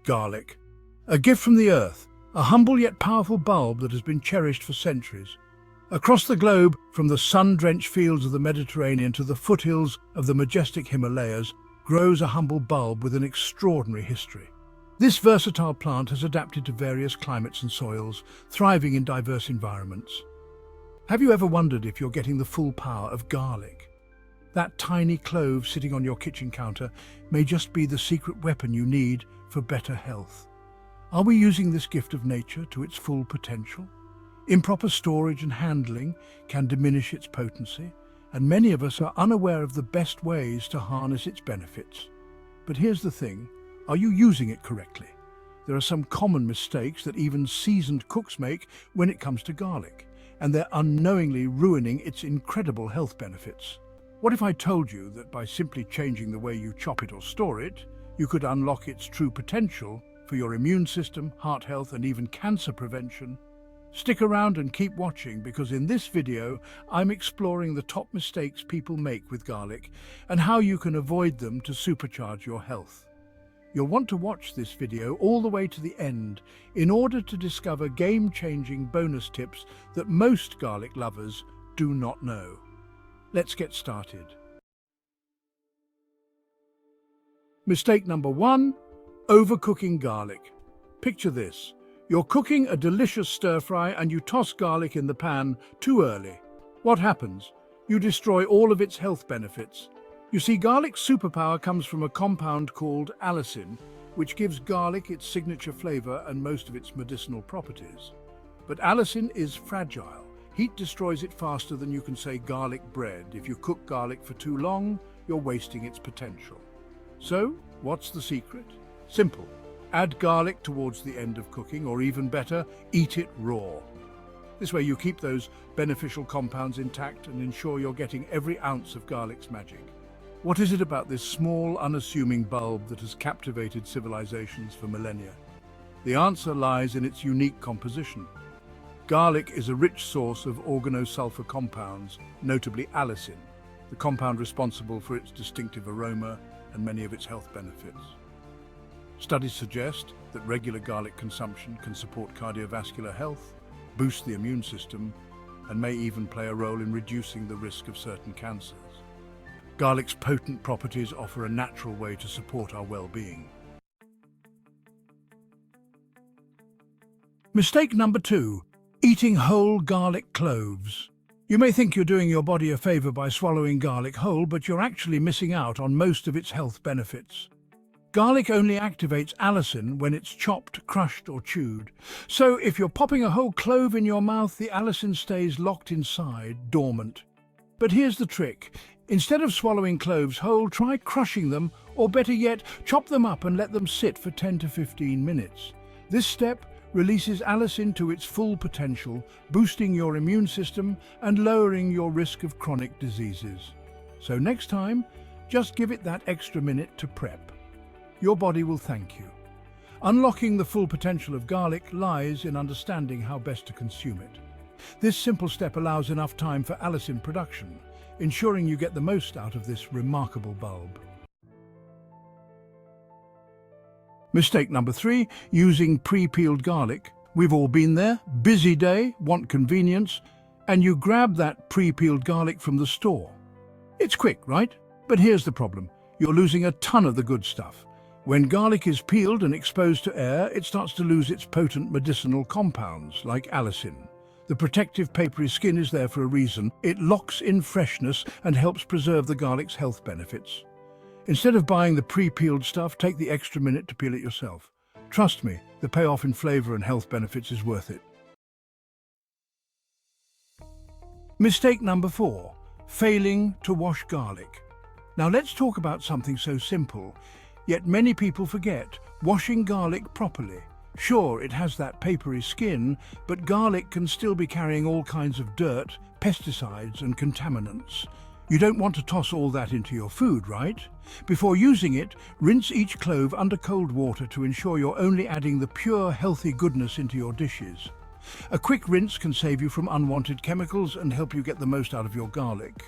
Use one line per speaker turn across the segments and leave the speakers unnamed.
Garlic. A gift from the earth, a humble yet powerful bulb that has been cherished for centuries. Across the globe, from the sun-drenched fields of the Mediterranean to the foothills of the majestic Himalayas, grows a humble bulb with an extraordinary history. This versatile plant has adapted to various climates and soils, thriving in diverse environments. Have you ever wondered if you're getting the full power of garlic? That tiny clove sitting on your kitchen counter may just be the secret weapon you need for better health. Are we using this gift of nature to its full potential? Improper storage and handling can diminish its potency, and many of us are unaware of the best ways to harness its benefits. But here's the thing, are you using it correctly? There are some common mistakes that even seasoned cooks make when it comes to garlic, and they're unknowingly ruining its incredible health benefits. What if I told you that by simply changing the way you chop it or store it, you could unlock its true potential for your immune system, heart health, and even cancer prevention? Stick around and keep watching, because in this video, I'm exploring the top mistakes people make with garlic and how you can avoid them to supercharge your health. You'll want to watch this video all the way to the end in order to discover game-changing bonus tips that most garlic lovers do not know. Let's get started. Mistake number 1, overcooking garlic. Picture this. You're cooking a delicious stir-fry and you toss garlic in the pan too early. What happens? You destroy all of its health benefits. You see, garlic's superpower comes from a compound called allicin, which gives garlic its signature flavor and most of its medicinal properties. But allicin is fragile. Heat destroys it faster than you can say garlic bread. If you cook garlic for too long, you're wasting its potential. So, what's the secret? Simple. Add garlic towards the end of cooking, or even better, eat it raw. This way you keep those beneficial compounds intact and ensure you're getting every ounce of garlic's magic. What is it about this small, unassuming bulb that has captivated civilizations for millennia? The answer lies in its unique composition. Garlic is a rich source of organosulfur compounds, notably allicin, the compound responsible for its distinctive aroma and many of its health benefits. Studies suggest that regular garlic consumption can support cardiovascular health, boost the immune system, and may even play a role in reducing the risk of certain cancers. Garlic's potent properties offer a natural way to support our well-being. Mistake number 2, eating whole garlic cloves. You may think you're doing your body a favor by swallowing garlic whole, but you're actually missing out on most of its health benefits. Garlic only activates allicin when it's chopped, crushed, or chewed. So if you're popping a whole clove in your mouth, the allicin stays locked inside, dormant. But here's the trick. Instead of swallowing cloves whole, try crushing them, or better yet, chop them up and let them sit for 10 to 15 minutes. This step releases allicin to its full potential, boosting your immune system and lowering your risk of chronic diseases. So next time, just give it that extra minute to prep. Your body will thank you. Unlocking the full potential of garlic lies in understanding how best to consume it. This simple step allows enough time for allicin production, ensuring you get the most out of this remarkable bulb. Mistake number 3, using pre-peeled garlic. We've all been there. Busy day, want convenience, and you grab that pre-peeled garlic from the store. It's quick, right? But here's the problem. You're losing a ton of the good stuff. When garlic is peeled and exposed to air, it starts to lose its potent medicinal compounds, like allicin. The protective papery skin is there for a reason. It locks in freshness and helps preserve the garlic's health benefits. Instead of buying the pre-peeled stuff, take the extra minute to peel it yourself. Trust me, the payoff in flavor and health benefits is worth it. Mistake number 4, failing to wash garlic. Now let's talk about something so simple, yet many people forget: washing garlic properly. Sure, it has that papery skin, but garlic can still be carrying all kinds of dirt, pesticides, and contaminants. You don't want to toss all that into your food, right? Before using it, rinse each clove under cold water to ensure you're only adding the pure, healthy goodness into your dishes. A quick rinse can save you from unwanted chemicals and help you get the most out of your garlic.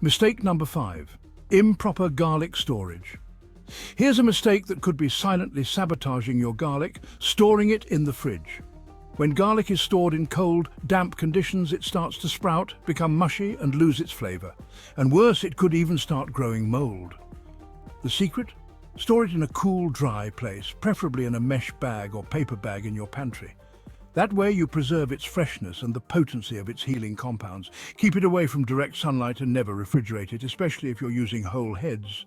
Mistake number 5, improper garlic storage. Here's a mistake that could be silently sabotaging your garlic: storing it in the fridge. When garlic is stored in cold, damp conditions, it starts to sprout, become mushy and lose its flavor. And worse, it could even start growing mold. The secret? Store it in a cool, dry place, preferably in a mesh bag or paper bag in your pantry. That way you preserve its freshness and the potency of its healing compounds. Keep it away from direct sunlight and never refrigerate it, especially if you're using whole heads.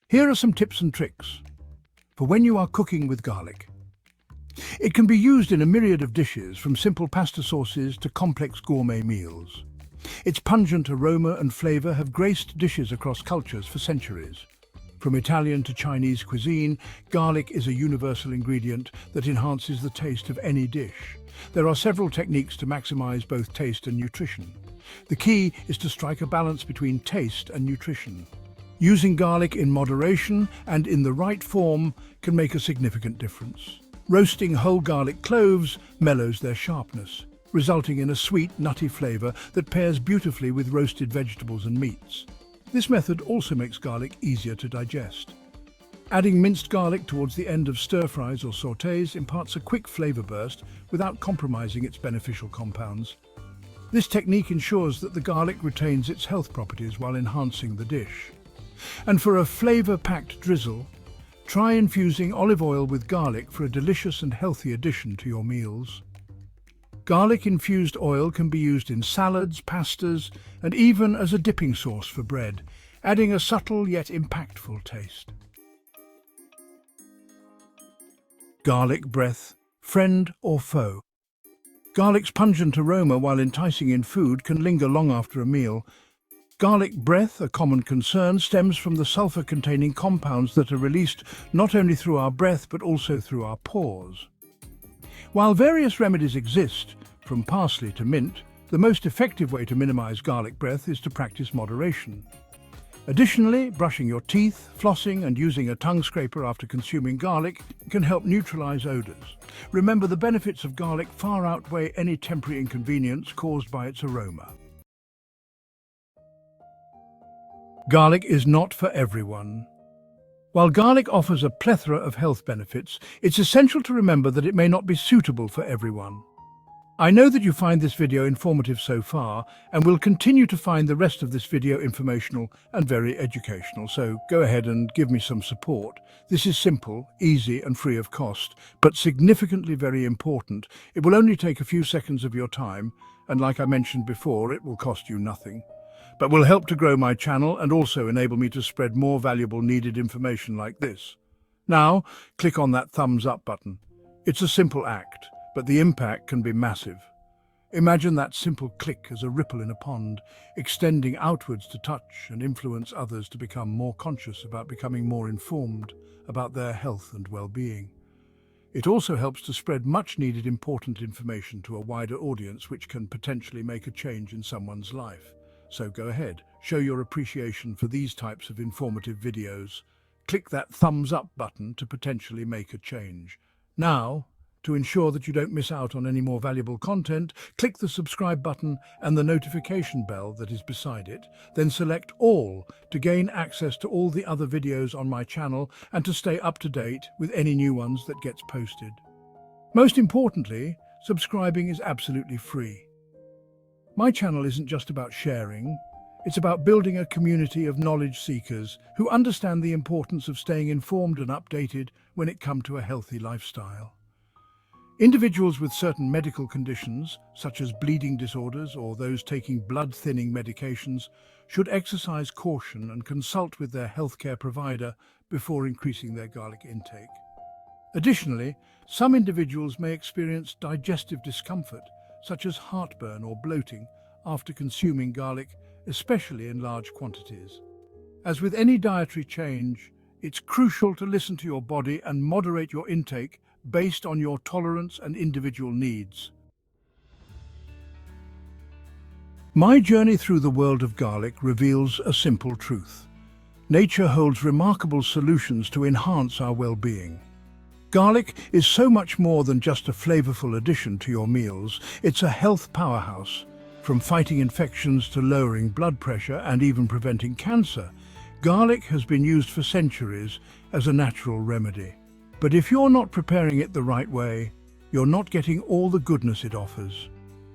Here are some tips and tricks for when you are cooking with garlic. It can be used in a myriad of dishes, from simple pasta sauces to complex gourmet meals. Its pungent aroma and flavor have graced dishes across cultures for centuries. From Italian to Chinese cuisine, garlic is a universal ingredient that enhances the taste of any dish. There are several techniques to maximize both taste and nutrition. The key is to strike a balance between taste and nutrition. Using garlic in moderation and in the right form can make a significant difference. Roasting whole garlic cloves mellows their sharpness, resulting in a sweet, nutty flavor that pairs beautifully with roasted vegetables and meats. This method also makes garlic easier to digest. Adding minced garlic towards the end of stir-fries or sautés imparts a quick flavor burst without compromising its beneficial compounds. This technique ensures that the garlic retains its health properties while enhancing the dish. And for a flavor-packed drizzle, try infusing olive oil with garlic for a delicious and healthy addition to your meals. Garlic-infused oil can be used in salads, pastas, and even as a dipping sauce for bread, adding a subtle yet impactful taste. Garlic breath, friend or foe? Garlic's pungent aroma, while enticing in food, can linger long after a meal. Garlic breath, a common concern, stems from the sulfur-containing compounds that are released not only through our breath but also through our pores. While various remedies exist, from parsley to mint, the most effective way to minimize garlic breath is to practice moderation. Additionally, brushing your teeth, flossing, and using a tongue scraper after consuming garlic can help neutralize odors. Remember, the benefits of garlic far outweigh any temporary inconvenience caused by its aroma. Garlic is not for everyone. While garlic offers a plethora of health benefits, it's essential to remember that it may not be suitable for everyone. I know that you find this video informative so far, and will continue to find the rest of this video informational and very educational, so go ahead and give me some support. This is simple, easy and free of cost, but significantly very important. It will only take a few seconds of your time, and like I mentioned before, it will cost you nothing, but will help to grow my channel and also enable me to spread more valuable needed information like this. Now, click on that thumbs up button. It's a simple act, but the impact can be massive. Imagine that simple click as a ripple in a pond, extending outwards to touch and influence others to become more conscious about becoming more informed about their health and well-being. It also helps to spread much-needed important information to a wider audience, which can potentially make a change in someone's life. So go ahead, show your appreciation for these types of informative videos. Click that thumbs up button to potentially make a change. Now, to ensure that you don't miss out on any more valuable content, click the subscribe button and the notification bell that is beside it. Then select all to gain access to all the other videos on my channel and to stay up to date with any new ones that gets posted. Most importantly, subscribing is absolutely free. My channel isn't just about sharing, it's about building a community of knowledge seekers who understand the importance of staying informed and updated when it comes to a healthy lifestyle. Individuals with certain medical conditions, such as bleeding disorders or those taking blood-thinning medications, should exercise caution and consult with their healthcare provider before increasing their garlic intake. Additionally, some individuals may experience digestive discomfort, such as heartburn or bloating, after consuming garlic, especially in large quantities. As with any dietary change, it's crucial to listen to your body and moderate your intake based on your tolerance and individual needs. My journey through the world of garlic reveals a simple truth. Nature holds remarkable solutions to enhance our well-being. Garlic is so much more than just a flavorful addition to your meals. It's a health powerhouse, From fighting infections to lowering blood pressure and even preventing cancer, garlic has been used for centuries as a natural remedy. But if you're not preparing it the right way, you're not getting all the goodness it offers.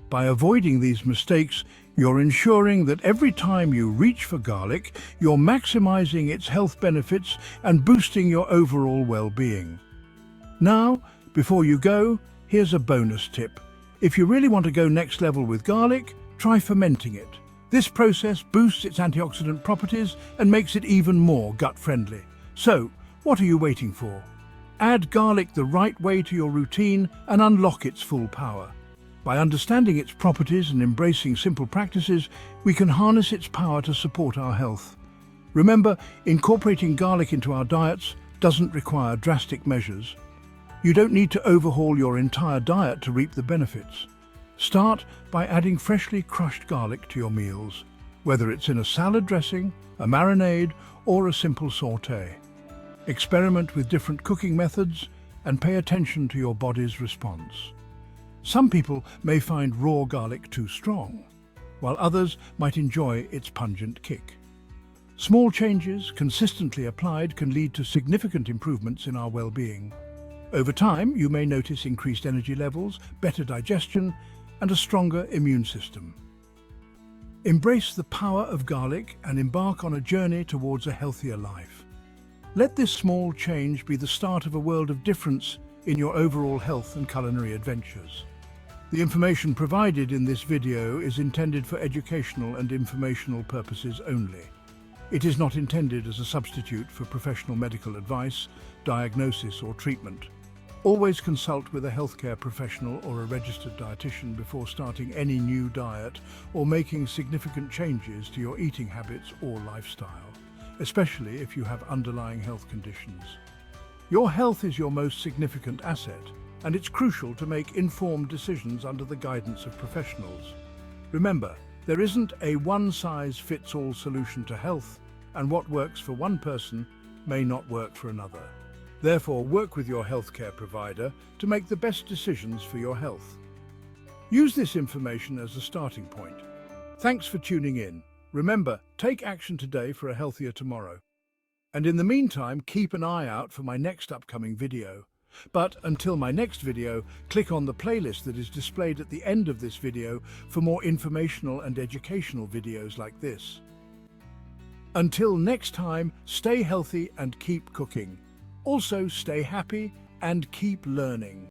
By avoiding these mistakes, you're ensuring that every time you reach for garlic, you're maximizing its health benefits and boosting your overall well-being. Now, before you go, here's a bonus tip. If you really want to go next level with garlic, try fermenting it. This process boosts its antioxidant properties and makes it even more gut-friendly. So, what are you waiting for? Add garlic the right way to your routine and unlock its full power. By understanding its properties and embracing simple practices, we can harness its power to support our health. Remember, incorporating garlic into our diets doesn't require drastic measures. You don't need to overhaul your entire diet to reap the benefits. Start by adding freshly crushed garlic to your meals, whether it's in a salad dressing, a marinade, or a simple sauté. Experiment with different cooking methods and pay attention to your body's response. Some people may find raw garlic too strong, while others might enjoy its pungent kick. Small changes, consistently applied, can lead to significant improvements in our well-being. Over time, you may notice increased energy levels, better digestion, and a stronger immune system. Embrace the power of garlic and embark on a journey towards a healthier life. Let this small change be the start of a world of difference in your overall health and culinary adventures. The information provided in this video is intended for educational and informational purposes only. It is not intended as a substitute for professional medical advice, diagnosis, or treatment. Always consult with a healthcare professional or a registered dietitian before starting any new diet or making significant changes to your eating habits or lifestyle, especially if you have underlying health conditions. Your health is your most significant asset, and it's crucial to make informed decisions under the guidance of professionals. Remember, there isn't a one-size-fits-all solution to health, and what works for one person may not work for another. Therefore, work with your healthcare provider to make the best decisions for your health. Use this information as a starting point. Thanks for tuning in. Remember, take action today for a healthier tomorrow. And in the meantime, keep an eye out for my next upcoming video. But until my next video, click on the playlist that is displayed at the end of this video for more informational and educational videos like this. Until next time, stay healthy and keep cooking. Also, stay happy and keep learning.